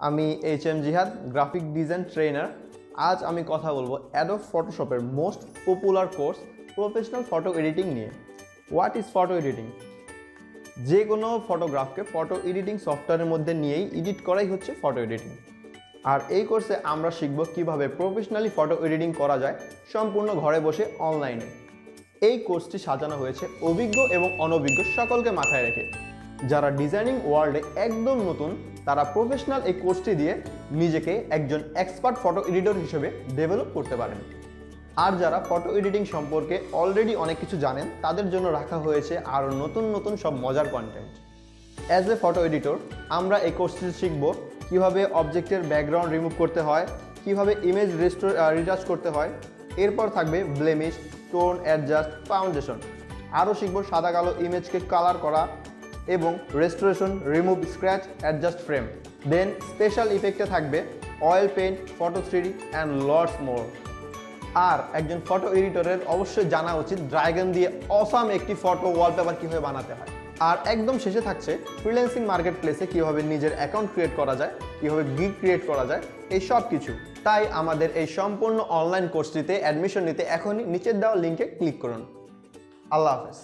আমি HM জিহাদ, graphic design trainer. আজ আমি কথা বলবো অ্যাডোব ফটোশপের most popular course professional photo editing নিয়ে। What is photo editing? যে কোনো ফটোগ্রাফকে ফটো এডিটিং সফটওয়্যারের মধ্যে নিয়েই এডিট করাই হচ্ছে ফটো এডিটিং। আর এই কোর্সে আমরা শিখব কিভাবে প্রফেশনালি ফটো এডিটিং করা যায় সম্পূর্ণ ঘরে বসে অনলাইনে। এই কোর্সটি সাজানো হয়েছে অভিজ্ঞ এবং অনভিজ্ঞ সকলকে মাথায় রেখে। যারা ডিজাইনিং ওয়ার্ল্ডে একদম নতুন তারা প্রফেশনাল এই কোর্সটি দিয়ে নিজেকে একজন এক্সপার্ট ফটো এডিটর হিসেবে ডেভেলপ করতে পারেন। আর যারা ফটো এডিটিং সম্পর্কে অলরেডি অনেক কিছু জানেন তাদের জন্য রাখা হয়েছে আরও নতুন নতুন সব মজার content. As a photo editor আমরা এই কোর্সটি শিখব কীভাবে অবজেক্টের ব্যাকগ্রাউন্ড রিমুভ করতে হয়, কীভাবে ইমেজ রিটাচ করতে হয়। এরপর থাকবে ব্লেমিশ, টোন অ্যাডজাস্ট, ফাউন্ডেশন। আরও শিখব সাদা কালো ইমেজকে কালার করা এবং restoration, remove scratch, adjust frame. Then special ইফেক্টে থাকবে oil paint, photo 3D and lots more. আর একজন ফটো এডিটরের অবশ্যই জানা উচিত ড্রাগন দিয়ে অসাম একটি ফটো ওয়ালপেপার কীভাবে বানাতে হয়। আর একদম শেষে থাকছে ফ্রিল্যান্সিং মার্কেট প্লেসে কীভাবে নিজের অ্যাকাউন্ট ক্রিয়েট করা যায়, কীভাবে গিগ ক্রিয়েট করা যায়, এই সব কিছু। তাই আমাদের এই সম্পূর্ণ অনলাইন কোর্সটিতে অ্যাডমিশন নিতে এখনই নিচের দেওয়া লিঙ্কে ক্লিক করুন। আল্লাহ হাফেজ।